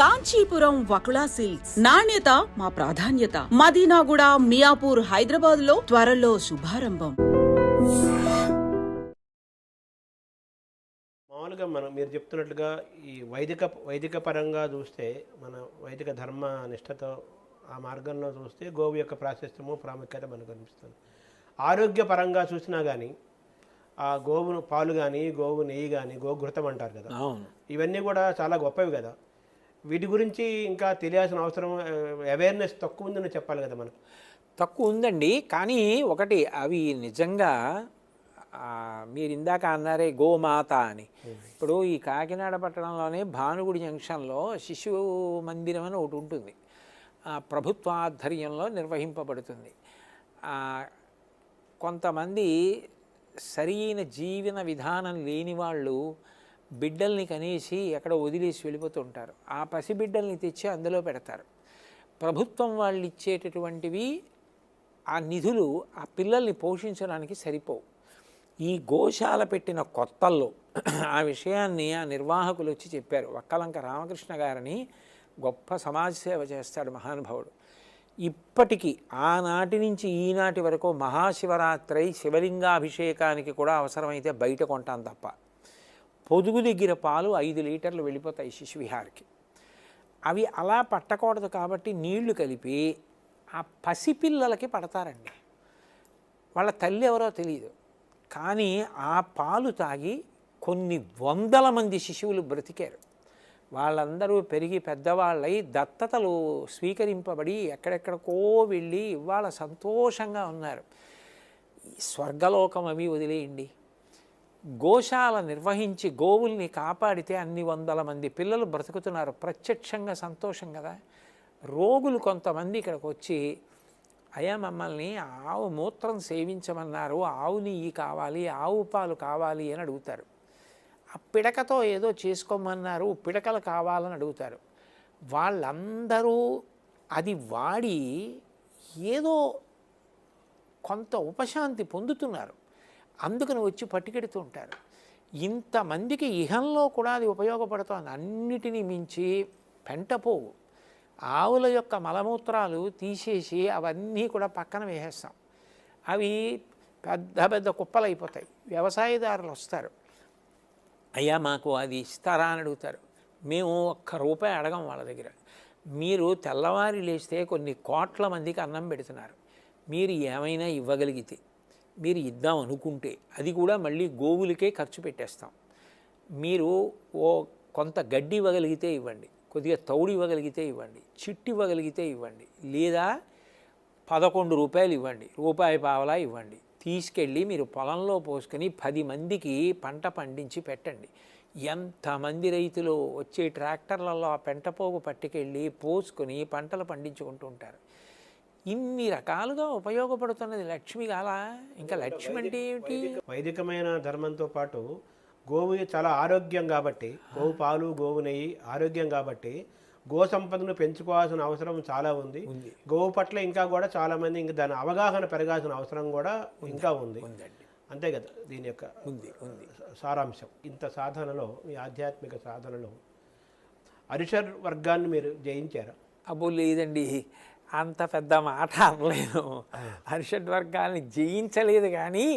Kanchipuram Vakula silks, నాణ్యత మా ప్రాధాన్యత. మదీనాగూడ, మియాపూర్, హైదరాబాద్ లో త్వరలో శుభారంభం. మామూలుగా మీరు చెప్తున్నట్లుగా ఈ వైదిక పరంగా చూస్తే, మన వైదిక ధర్మ నిష్ఠతో ఆ మార్గంలో చూస్తే గోవు యొక్క ప్రాశస్త్యము ప్రాముఖ్యత మనకు కనిపిస్తుంది. ఆరోగ్యపరంగా చూసినా కానీ ఆ గోవును పాలు కానీ, గోవు నెయ్యి కానీ, గోఘృతం అంటారు కదా, ఇవన్నీ కూడా చాలా గొప్పవి కదా. వీటి గురించి ఇంకా తెలియాల్సిన అవసరం, అవేర్నెస్ తక్కువ ఉందని చెప్పాలి కదా. మనకు తక్కువ ఉందండి. కానీ ఒకటి, అవి నిజంగా మీరు ఇందాక అన్నారే గోమాత అని. ఇప్పుడు ఈ కాకినాడ పట్టణంలోనే భానుగుడి జంక్షన్లో శిశు మందిరం అని ఒకటి ఉంటుంది. ప్రభుత్వ ఆధ్వర్యంలో నిర్వహింపబడుతుంది. కొంతమంది సరైన జీవన విధానం లేని వాళ్ళు బిడ్డల్ని కనేసి ఎక్కడ వదిలేసి వెళ్ళిపోతుంటారు. ఆ పసిబిడ్డల్ని తెచ్చి అందులో పెడతారు. ప్రభుత్వం వాళ్ళు ఇచ్చేటటువంటివి ఆ నిధులు ఆ పిల్లల్ని పోషించడానికి సరిపోవు. ఈ గోశాల పెట్టిన కొత్తల్లో ఆ విషయాన్ని ఆ నిర్వాహకులు వచ్చి చెప్పారు. వక్కలంక రామకృష్ణ గారని గొప్ప సమాజ సేవ చేస్తాడు మహానుభావుడు. ఇప్పటికీ ఆనాటి నుంచి ఈనాటి వరకు మహాశివరాత్రి శివలింగాభిషేకానికి కూడా అవసరమైతే బయట కొంటాను తప్ప, పొదుగు దగ్గర పాలు 5 లీటర్లు వెళ్ళిపోతాయి శిశువిహార్కి. అవి అలా పట్టకూడదు కాబట్టి నీళ్లు కలిపి ఆ పసిపిల్లలకి పడతారండి. వాళ్ళ తల్లి ఎవరో తెలియదు, కానీ ఆ పాలు తాగి కొన్ని వందల మంది శిశువులు బ్రతికారు. వాళ్ళందరూ పెరిగి పెద్దవాళ్ళై దత్తతలు స్వీకరింపబడి ఎక్కడెక్కడికో వెళ్ళి ఇవాళ సంతోషంగా ఉన్నారు. స్వర్గలోకం అవి వదిలేయండి. గోశాల నిర్వహించి గోవుల్ని కాపాడితే అన్ని వందల మంది పిల్లలు బ్రతుకుతున్నారు. ప్రత్యక్షంగా సంతోషం కదా. రోగులు కొంతమంది ఇక్కడికి వచ్చి, అయ్యా మమ్మల్ని ఆవు మూత్రం సేవించమన్నారు, ఆవు నెయ్యి కావాలి, ఆవు పాలు కావాలి అని అడుగుతారు. ఆ పిడకతో ఏదో చేసుకోమన్నారు, పిడకలు కావాలని అడుగుతారు. వాళ్ళందరూ అది వాడి ఏదో కొంత ఉపశాంతి పొందుతున్నారు. అందుకని వచ్చి పట్టుకెడుతూ ఉంటారు. ఇంతమందికి ఇహంలో కూడా అది ఉపయోగపడుతోంది. అన్నిటినీ మించి పెంటపోవు, ఆవుల యొక్క మలమూత్రాలు తీసేసి అవన్నీ కూడా పక్కన వేసేస్తాం. అవి పెద్ద పెద్ద కుప్పలు అయిపోతాయి. వ్యవసాయదారులు వస్తారు, అయ్యా మాకు అది ఇస్తారా అని అడుగుతారు. మేము ₹1 అడగం వాళ్ళ దగ్గర. మీరు తెల్లవారి లేస్తే కొన్ని కోట్ల మందికి అన్నం పెడుతున్నారు, మీరు ఏమైనా ఇవ్వగలిగితే, మీరు ఇద్దాం అనుకుంటే అది కూడా మళ్ళీ గోవులకే ఖర్చు పెట్టేస్తాం. మీరు కొంత గడ్డి ఇవ్వగలిగితే ఇవ్వండి, కొద్దిగా తౌడు ఇవ్వగలిగితే ఇవ్వండి, చిట్టు ఇవ్వగలిగితే ఇవ్వండి, లేదా ₹11 ఇవ్వండి, ₹1 ఇవ్వండి. తీసుకెళ్ళి మీరు పొలంలో పోసుకొని 10 మందికి పంట పండించి పెట్టండి. ఎంతమంది రైతులు వచ్చే ట్రాక్టర్లలో ఆ పెంటపోగు పట్టుకెళ్ళి పోసుకొని పంటలు పండించుకుంటూ ఉంటారు. ఇన్ని రకాలుగా ఉపయోగపడుతున్నది లక్ష్మి కాలా. ఇంకా లక్ష్మి అంటే ఏమిటి? వైదికమైన ధర్మంతో పాటు గోవు చాలా ఆరోగ్యం కాబట్టి, గోవు పాలు, గోవు నెయ్యి ఆరోగ్యం కాబట్టి గో సంపదను పెంచుకోవాల్సిన అవసరం చాలా ఉంది. గోవు పట్ల ఇంకా కూడా చాలామంది ఇంకా దాని అవగాహన పెరగాల్సిన అవసరం కూడా ఇంకా ఉంది. అంతే కదా దీని యొక్క సారాంశం. ఇంత సాధనలో, మీ ఆధ్యాత్మిక సాధనలో అరిషడ్ వర్గాన్ని మీరు జయించారా? అబ్బో లేదండి, అంత పెద్ద మాట అనలేను. అరిషడ్ వర్గాన్ని జయించలేదు, కానీ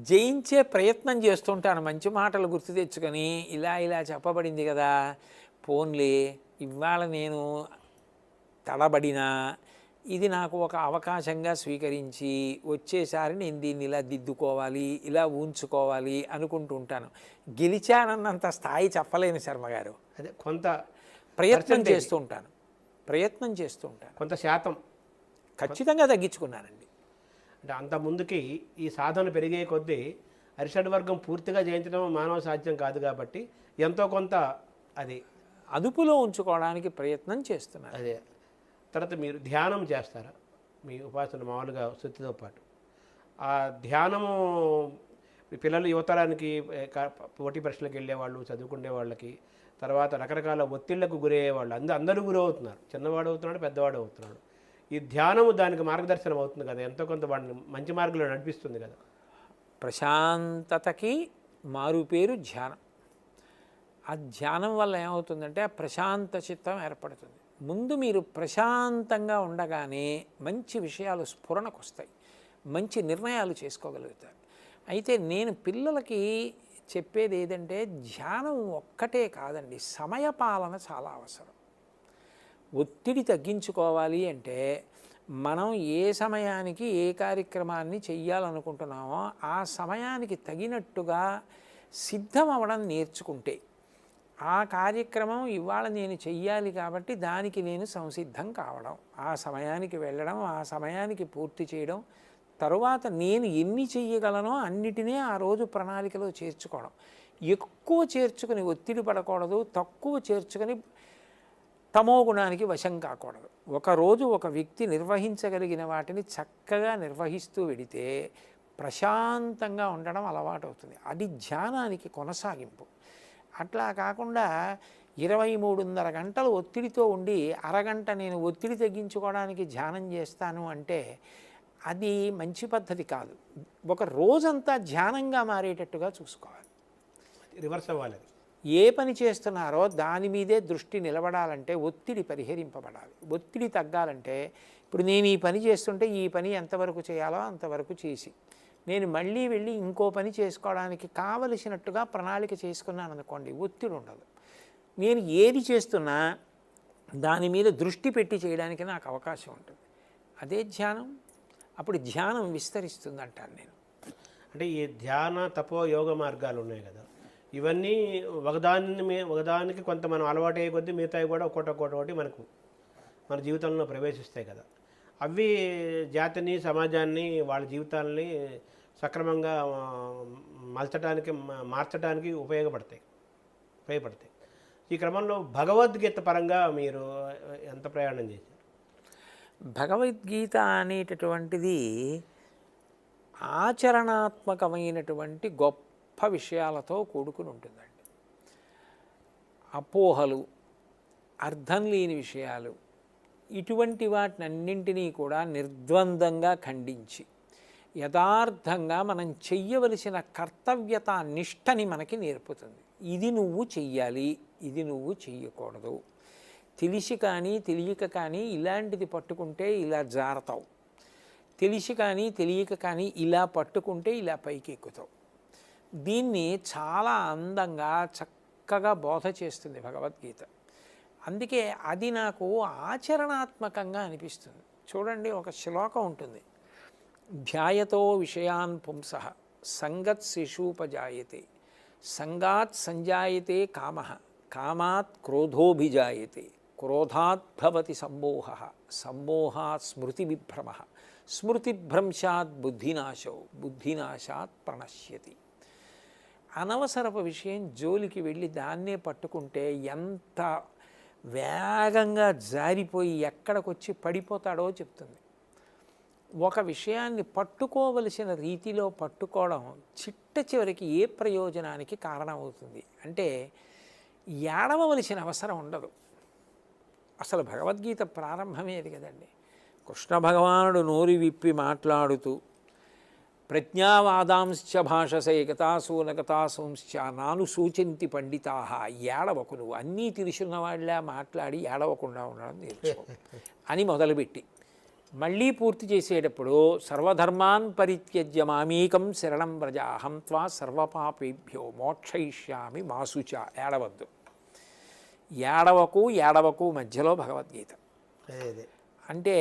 జయించే ప్రయత్నం చేస్తుంటాను. మంచి మాటలు గుర్తు తెచ్చుకొని ఇలా చెప్పబడింది కదా, పోన్లే ఇవాళ నేను తడబడినా ఇది నాకు ఒక అవకాశంగా స్వీకరించి వచ్చేసారి నేను దీన్ని ఇలా దిద్దుకోవాలి, ఇలా ఉంచుకోవాలి అనుకుంటూ ఉంటాను. గెలిచానన్నంత స్థాయి చెప్పలేను శర్మగారు. అదే కొంత ప్రయత్నం చేస్తూ ఉంటాను. కొంత శాతం ఖచ్చితంగా తగ్గించుకున్నానండి. అంటే అంత ముందుకి ఈ సాధన పెరిగే కొద్దీ అరిషడ్ వర్గం పూర్తిగా జయించడం మానవ సాధ్యం కాదు కాబట్టి ఎంతో కొంత అది అదుపులో ఉంచుకోవడానికి ప్రయత్నం చేస్తున్నారు. అదే. తర్వాత మీరు ధ్యానం చేస్తారా? మీ ఉపాసన మామూలుగా శృతితో పాటు ఆ ధ్యానము పిల్లలు, యువతరానికి పోటీ పరీక్షలకు వెళ్ళేవాళ్ళు, చదువుకునే వాళ్ళకి, తర్వాత రకరకాల ఒత్తిళ్లకు గురయ్యేవాళ్ళు, అందరూ గురవుతున్నారు. చిన్నవాడు అవుతున్నాడు, పెద్దవాడు అవుతున్నాడు. ఈ ధ్యానము దానికి మార్గదర్శనం అవుతుంది కదా, ఎంతో కొంత వాడిని మంచి మార్గంలో నడిపిస్తుంది కదా. ప్రశాంతతకి మారు పేరు ధ్యానం. ఆ ధ్యానం వల్ల ఏమవుతుందంటే ఆ ప్రశాంత చిత్తం ఏర్పడుతుంది. ముందు మీరు ప్రశాంతంగా ఉండగానే మంచి విషయాలు స్ఫురణకు వస్తాయి, మంచి నిర్ణయాలు చేసుకోగలుగుతారు. అయితే నేను పిల్లలకి చెప్పేది ఏదంటే ధ్యానం ఒక్కటే కాదండి, సమయపాలన చాలా అవసరం. ఒత్తిడి తగ్గించుకోవాలి అంటే మనం ఏ సమయానికి ఏ కార్యక్రమాన్ని చెయ్యాలనుకుంటున్నామో ఆ సమయానికి తగినట్టుగా సిద్ధం అవ్వడం నేర్చుకుంటే, ఆ కార్యక్రమం ఇవాళ నేను చెయ్యాలి కాబట్టి దానికి నేను సంసిద్ధం కావడం, ఆ సమయానికి వెళ్ళడం, ఆ సమయానికి పూర్తి చేయడం, తరువాత నేను ఎన్ని చెయ్యగలనో అన్నిటినీ ఆ రోజు ప్రణాళికలో చేర్చుకోవడం. ఎక్కువ చేర్చుకుని ఒత్తిడి పడకూడదు, తక్కువ చేర్చుకొని తమో గుణానికి వశం కాకూడదు. ఒకరోజు ఒక వ్యక్తి నిర్వహించగలిగిన వాటిని చక్కగా నిర్వహిస్తూ వెడితే ప్రశాంతంగా ఉండడం అలవాటు అవుతుంది. అది ధ్యానానికి కొనసాగింపు. అట్లా కాకుండా 23.5 గంటలు ఒత్తిడితో ఉండి అరగంట నేను ఒత్తిడి తగ్గించుకోవడానికి ధ్యానం చేస్తాను అంటే అది మంచి పద్ధతి కాదు. ఒక రోజంతా ధ్యానంగా మారేటట్టుగా చూసుకోవాలి. రివర్స్ అవ్వాలి. ఏ పని చేస్తున్నారో దాని మీదే దృష్టి నిలబడాలంటే ఒత్తిడి పరిహరింపబడాలి. ఒత్తిడి తగ్గాలంటే ఇప్పుడు నేను ఈ పని చేస్తుంటే ఈ పని ఎంతవరకు చేయాలో అంతవరకు చేసి నేను మళ్ళీ వెళ్ళి ఇంకో పని చేసుకోవడానికి కావలసినట్టుగా ప్రణాళిక చేసుకున్నాను అనుకోండి, ఒత్తిడి ఉండదు. నేను ఏది చేస్తున్నా దాని మీద దృష్టి పెట్టి చేయడానికి నాకు అవకాశం ఉంటుంది. అదే ధ్యానం. అప్పుడు ధ్యానం విస్తరిస్తుంది అంటాను నేను. అంటే ఈ ధ్యాన తపో యోగ మార్గాలు ఉన్నాయి కదా, ఇవన్నీ ఒకదానికి కొంత మనం అలవాటు అయ్యే కొద్దీ మిగతాయి కూడా ఒక్కొక్కటి మన జీవితంలో ప్రవేశిస్తాయి కదా. అవి జాతిని సమాజాన్ని వాళ్ళ జీవితాలని సక్రమంగా మార్చడానికి ఉపయోగపడతాయి. ఈ క్రమంలో భగవద్గీత పరంగా మీరు ఎంత ప్రయాణం చేశారు? భగవద్గీత అనేటటువంటిది ఆచరణాత్మకమైనటువంటి గొప్ప విషయాలతో కూడుకుని ఉంటుందండి. అపోహలు, అర్థం లేని విషయాలు, ఇటువంటి వాటినన్నింటినీ కూడా నిర్ద్వందంగా ఖండించి యథార్థంగా మనం చెయ్యవలసిన కర్తవ్యత నిష్టని మనకి నేర్పుతుంది. ఇది నువ్వు చెయ్యాలి, ఇది నువ్వు చెయ్యకూడదు. తెలిసి కానీ తెలియక కానీ ఇలాంటిది పట్టుకుంటే ఇలా జారతావు, తెలిసి కానీ తెలియక కానీ ఇలా పట్టుకుంటే ఇలా పైకి ఎక్కుతావు. దీన్ని చాలా అందంగా చక్కగా బోధ చేస్తుంది భగవద్గీత. అందుకే అది నాకు ఆచరణాత్మకంగా అనిపిస్తుంది. చూడండి, ఒక శ్లోకం ఉంటుంది, ధ్యాయతో విషయాన్ పుంసః సంగత్ శిశూపజాయతే సంగాత్ సంజాయతే కామః కామాత్ క్రోధోభిజాయతే క్రోధాత్ భవతి సమ్మోహః సమ్మోహాత్ స్మృతివిభ్రమః స్మృతిభ్రంశాత్ బుద్ధినాశో బుద్ధినాశాత్ ప్రణశ్యతి. అనవసరపు విషయం జోలికి వెళ్ళి దాన్నే పట్టుకుంటే ఎంత వేగంగా జారిపోయి ఎక్కడికొచ్చి పడిపోతాడో చెప్తుంది. ఒక విషయాన్ని పట్టుకోవలసిన రీతిలో పట్టుకోవడం చిట్ట చివరికి ఏ ప్రయోజనానికి కారణమవుతుంది అంటే ఏడవలసిన అవసరం ఉండదు. అసలు భగవద్గీత ప్రారంభమే అది కదండి. కృష్ణ భగవానుడు నోరు విప్పి మాట్లాడుతూ ప్రజ్ఞావాదాంశ్చ భాషసే గతాసూనగతాసంశ్చ నాను సూచింతి పండితాహ, ఏడవకు, నువ్వు అన్నీ తెలుసున్న వాళ్ళ మాట్లాడి ఏడవకుండా ఉండడం నేర్చుకో అని మొదలుపెట్టి మళ్ళీ పూర్తి చేసేటప్పుడు సర్వధర్మాన్ పరిత్యజ్య మామేకం శరణం వ్రజ అహం త్వా సర్వపాపేభ్యో మోక్షయిష్యామి మాసుచ. ఏడవద్దు, ఏడవకు మధ్యలో భగవద్గీత. అంటే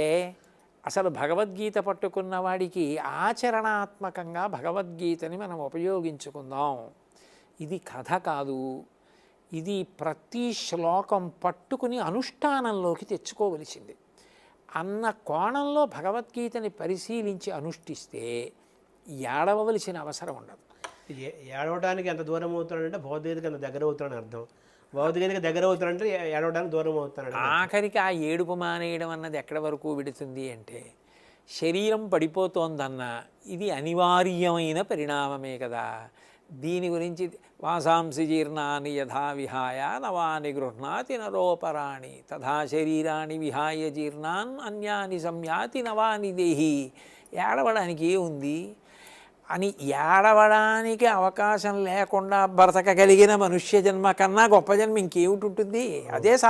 అసలు భగవద్గీత పట్టుకున్న వాడికి ఆచరణాత్మకంగా భగవద్గీతని మనం ఉపయోగించుకుందాం. ఇది కథ కాదు, ఇది ప్రతి శ్లోకం పట్టుకుని అనుష్ఠానంలోకి తెచ్చుకోవలసింది అన్న కోణంలో భగవద్గీతని పరిశీలించి అనుష్ఠిస్తే ఏడవలసిన అవసరం ఉండదు. ఏడవడానికి ఎంత దూరం అవుతాడంటే భగవద్గీతకి అంత దగ్గర అవుతాడని అర్థం. భగవద్గీతకి దగ్గర అవుతాడంటే ఏడవడానికి దూరం అవుతాడు. ఆఖరికి ఆ ఏడుపు మానేయడం అన్నది ఎక్కడి వరకు విడుతుంది అంటే శరీరం పడిపోతోందన్న ఇది అనివార్యమైన పరిణామమే కదా. దీని గురించి వాసాంసి జీర్ణాని యథా విహాయ నవాని గృహ్ణాతి నరోపరాణి తథా శరీరాన్ని విహాయ జీర్ణాన్ అన్యాని సంయాతి నవాని దేహి. ఏడవడానికి ఏముంది? అని ఏడవడానికి అవకాశం లేకుండా బ్రతకగలిగిన మనుష్య జన్మ కన్నా గొప్ప జన్మ ఇంకేమిటి ఉంటుంది? అదే